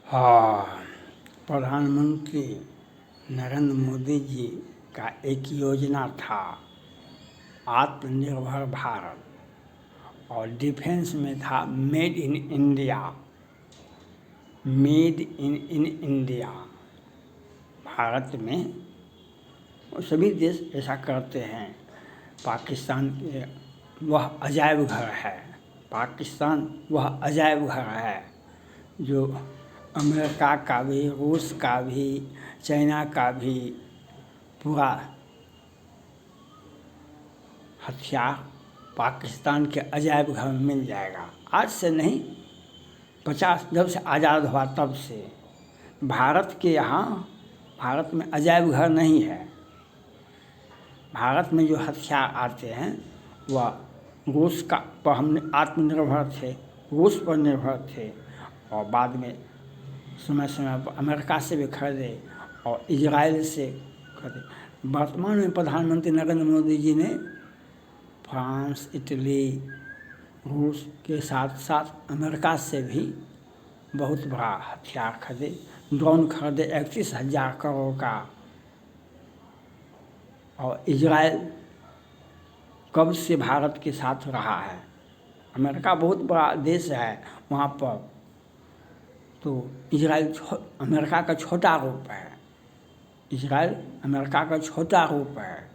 हाँ, प्रधानमंत्री नरेंद्र मोदी जी का एक योजना था आत्मनिर्भर भारत, और डिफेंस में था made in India. Made in India Bharat में सभी देश ऐसा करते हैं। पाकिस्तान के वह अजायब घर है, पाकिस्तान वह अजायब घर है जो अमेरिका का भी, रूस का भी, चाइना का भी पूरा हथियार पाकिस्तान के अजायब घर में मिल जाएगा। आज से नहीं, 50 जब से आज़ाद हुआ तब से भारत के यहाँ, भारत में अजायब घर नहीं है। भारत में जो हथियार आते हैं वह रूस का पर हमने आत्मनिर्भर थे, रूस पर निर्भर थे, और बाद में समय समय पर अमेरिका से भी खरीदे और इजराइल से खरीदे। वर्तमान में प्रधानमंत्री नरेंद्र मोदी जी ने फ्रांस, इटली, रूस के साथ साथ अमेरिका से भी बहुत बड़ा हथियार खरीदे। ड्रोन खरीदे 31,000 करोड़ का। और इजराइल कब से भारत के साथ रहा है। अमेरिका बहुत बड़ा देश है वहाँ पर, तो इजराइल अमेरिका का छोटा रूप है। इजराइल अमेरिका का छोटा रूप है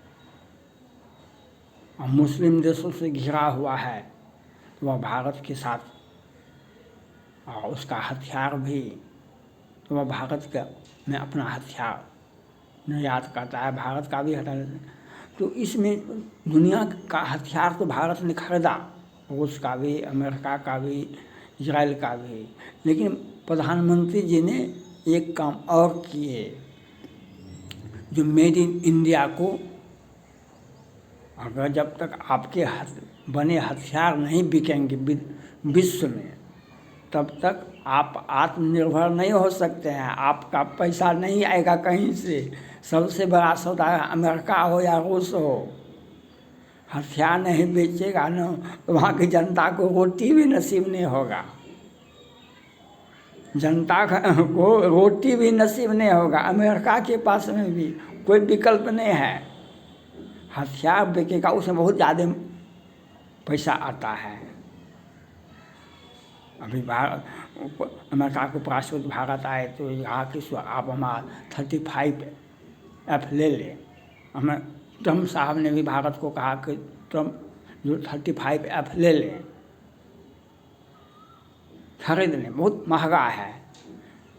और मुस्लिम देशों से घिरा हुआ है। वह भारत के साथ, और उसका हथियार भी, तो वह भारत का में अपना हथियार निर्यात करता है, भारत का भी हथियार। तो इसमें दुनिया का हथियार तो भारत ने खरीदा, रूस का भी, अमेरिका का भी, इजराइल का भी। लेकिन प्रधानमंत्री जी ने एक काम और किए, जो मेड इन इंडिया को, अगर जब तक आपके बने हथियार नहीं बिकेंगे विश्व में, तब तक आप आत्मनिर्भर नहीं हो सकते हैं। आपका पैसा नहीं आएगा कहीं से। सबसे बड़ा सौदा अमेरिका हो या रूस हो, हथियार नहीं बेचेगा ना, तो वहाँ की जनता को रोटी भी नसीब नहीं होगा। जनता को रोटी भी नसीब नहीं होगा। अमेरिका के पास में भी कोई विकल्प नहीं है। हथियार बिकेगा, उसमें बहुत ज़्यादा पैसा आता है। अभी अमेरिका के राष्ट्रपति भारत आए तो यहाँ की आप हमारा 35F ले लें। हमें ट्रम्प साहब ने भी भारत को कहा कि ट्रम्प जो 35F ले लें, खरीद लें, बहुत महंगा है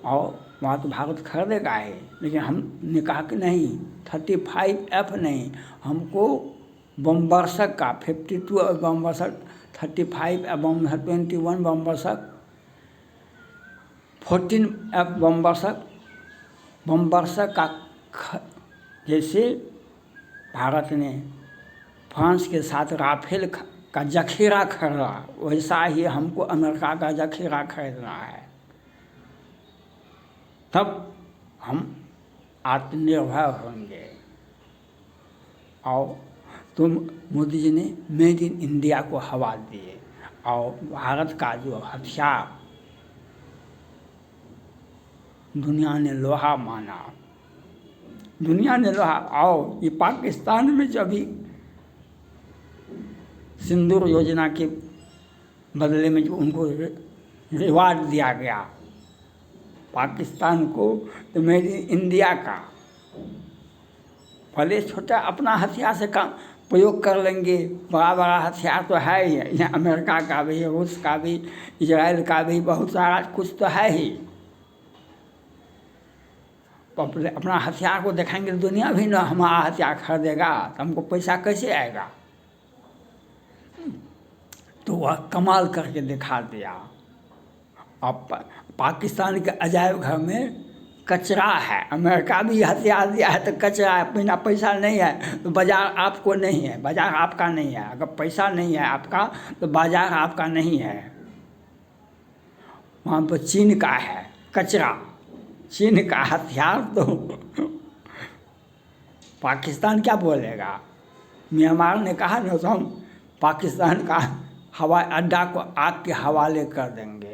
और वहाँ तो भारत खरीदेगा ही। लेकिन हमने कहा कि नहीं, 35F नहीं, हमको बमवर्षक का 52 बमवर्षक, 35F बमवर्षक, 21 बमवर्षक, 14F बमवर्षक का जैसे भारत ने फ्रांस के साथ राफेल का जखीरा खरीदा, वैसा ही हमको अमेरिका का जखीरा खरीदना है। तब हम आत्मनिर्भर होंगे। और तो मोदी जी ने मेड इन इंडिया को हवा दिए, और भारत का जो हथियार दुनिया ने लोहा माना, दुनिया ने लोहा। और ये पाकिस्तान में जब भी सिंदूर योजना के बदले में जो उनको रिवार्ड दिया गया पाकिस्तान को, तो मेड इन इंडिया का, भले छोटा अपना हथियार से काम प्रयोग कर लेंगे, बड़ा बड़ा हथियार तो है ही, यहाँ अमेरिका का भी, रूस का भी, इजराइल का भी, बहुत सारा कुछ तो है ही। अपना हथियार को दिखाएंगे तो दुनिया भी ना हमारा हथियार खरीदेगा, तो हमको पैसा कैसे आएगा। तो वह कमाल करके दिखा दिया। अब पाकिस्तान के अजायब घर में कचरा है। अमेरिका भी हथियार दिया है तो कचरा है, बिना पैसा नहीं है तो बाजार आपको नहीं है, बाजार आपका नहीं है। अगर पैसा नहीं है आपका तो बाजार आपका नहीं है। वहाँ पर चीन का है कचरा, चीन का हथियार तो पाकिस्तान क्या बोलेगा। म्यांमार ने कहा ना, तो हम पाकिस्तान का हवाई अड्डा को आग के हवाले कर देंगे।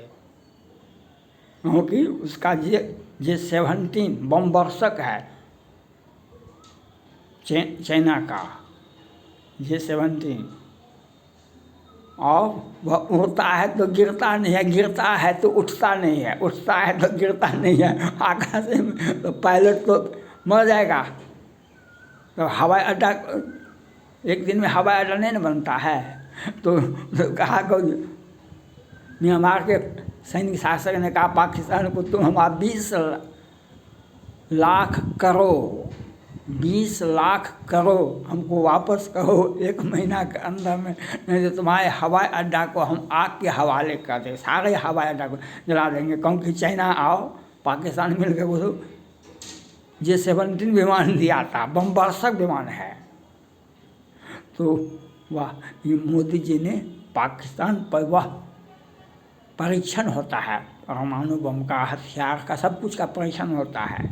क्योंकि उसका J-17 बम वर्षक है चाइना का J-17, और वह उड़ता है तो गिरता नहीं है, गिरता है तो उठता नहीं है, उठता है तो गिरता नहीं है। आकाश में तो पायलट तो मर जाएगा। तो हवाई अड्डा एक दिन में हवाई अड्डा नहीं न बनता है। तो कहा को म्यांमार के सैनिक शासक ने कहा पाकिस्तान को, तुम हमारा 20 लाख करो हमको वापस करो 1 महीना के अंदर में, नहीं तो तुम्हारे हवाई अड्डा को हम आग के हवाले कर दें, सारे हवाई अड्डा को जला देंगे। क्योंकि चाइना आओ पाकिस्तान मिल के वो J-17 विमान दिया था, बम वर्षक विमान है। तो वह मोदी जी ने पाकिस्तान पर वह परीक्षण होता है, परमाणु बम का, हथियार का, सब कुछ का परीक्षण होता है।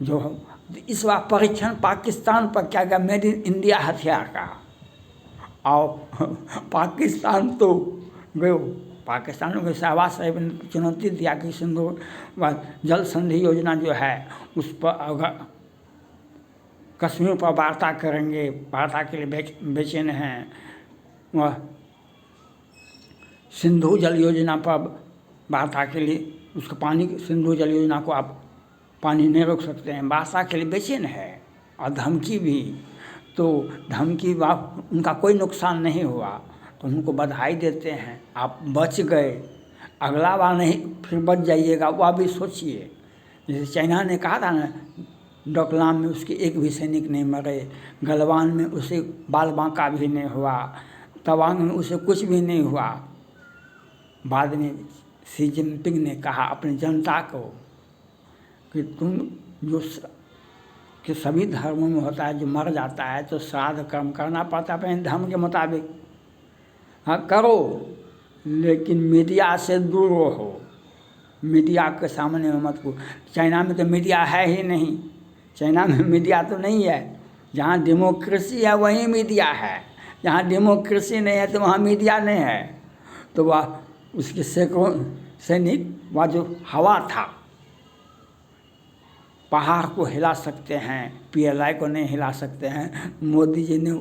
जो इस बार परीक्षण पाकिस्तान पर क्या गया, मेड इन इंडिया हथियार का। और पाकिस्तान तो गयो, पाकिस्तान को शहबाज साहब ने चुनौती दिया कि सिंधु जल संधि योजना जो है उस पर अगर कश्मीर पर वार्ता करेंगे, वार्ता के लिए बेचैन हैं। वह सिंधु जल योजना पर वार्ता के लिए, उसको पानी, सिंधु जल योजना को आप पानी नहीं रोक सकते हैं, वार्ता के लिए बेचैन है। और धमकी भी, तो धमकी उनका कोई नुकसान नहीं हुआ तो उनको बधाई देते हैं, आप बच गए, अगला बार नहीं फिर बच जाइएगा, वह भी सोचिए। जैसे चाइना ने कहा था ना, डोकलाम में उसके एक भी सैनिक नहीं मरे, गलवान में उसे बाल बांका भी नहीं हुआ, तवांग में उसे कुछ भी नहीं हुआ। बाद में शी जिनपिंग ने कहा अपनी जनता को कि तुम जो कि सभी धर्मों में होता है, जो मर जाता है तो श्राद्ध कर्म करना पड़ता है अपने धर्म के मुताबिक, हाँ करो, लेकिन मीडिया से दूर रहो, मीडिया के सामने मत को। चाइना में तो मीडिया है ही नहीं, चाइना में मीडिया तो नहीं है। जहाँ डेमोक्रेसी है वहीं मीडिया है, जहाँ डेमोक्रेसी नहीं है तो वहाँ मीडिया नहीं है। तो वह उसके सैकड़ों सैनिक, वह जो हवा था, पहाड़ को हिला सकते हैं, PLI को नहीं हिला सकते हैं। मोदी जी ने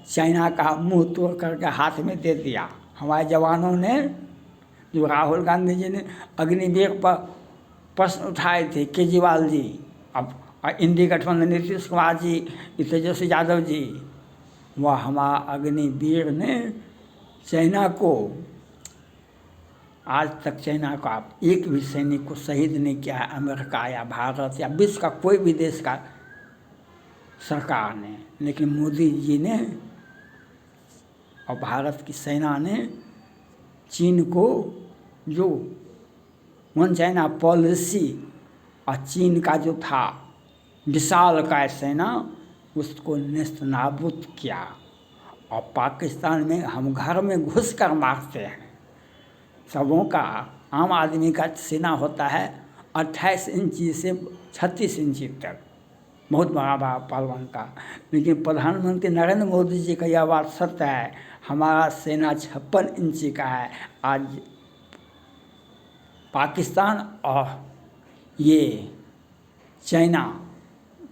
चाइना का मुंह तोड़ करके हाथ में दे दिया। हमारे जवानों ने, जो राहुल गांधी जी ने अग्निवीर पर प्रश्न उठाए थे, केजरीवाल जी, अब इंडी गठबंधन नीतीश कुमार जी, तेजस्वी यादव जी, वह हमारा अग्निवीर ने चाइना को, आज तक चाइना का एक भी सैनिक को शहीद नहीं किया है अमेरिका या भारत या विश्व का कोई भी देश का सरकार ने। लेकिन मोदी जी ने और भारत की सेना ने चीन को, जो वन चाइना पॉलिसी और चीन का जो था विशालकाय सेना, उसको नेस्त नाबूद किया। और पाकिस्तान में हम घर में घुस कर मारते हैं। सबों का, आम आदमी का सेना होता है 28 इंची से 36 इंची तक, बहुत बड़ा बड़ा पहलवान का। लेकिन प्रधानमंत्री नरेंद्र मोदी जी का यह बात सत्य है, हमारा सेना 56 इंची का है। आज पाकिस्तान और ये चाइना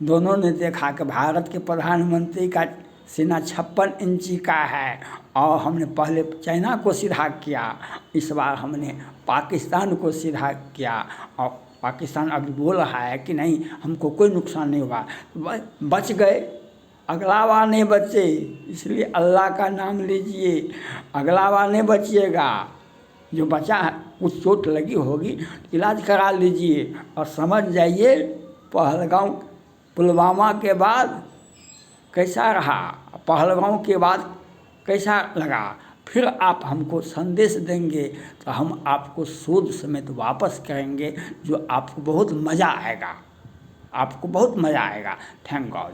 दोनों ने देखा कि भारत के प्रधानमंत्री का सेना 56 इंची का है और हमने पहले चाइना को सीधा किया, इस बार हमने पाकिस्तान को सीधा किया। और पाकिस्तान अभी बोल रहा है कि नहीं हमको कोई नुकसान नहीं हुआ, बच गए, अगला बार नहीं बचे। इसलिए अल्लाह का नाम लीजिए, अगला बार नहीं बचिएगा। जो बचा है, कुछ चोट लगी होगी, इलाज करा लीजिए और समझ जाइए पहलगांव पुलवामा के बाद कैसा रहा, पहलगांव के बाद कैसा लगा। फिर आप हमको संदेश देंगे तो हम आपको सूद समेत वापस करेंगे, जो आपको बहुत मज़ा आएगा, आपको बहुत मज़ा आएगा। Thank God.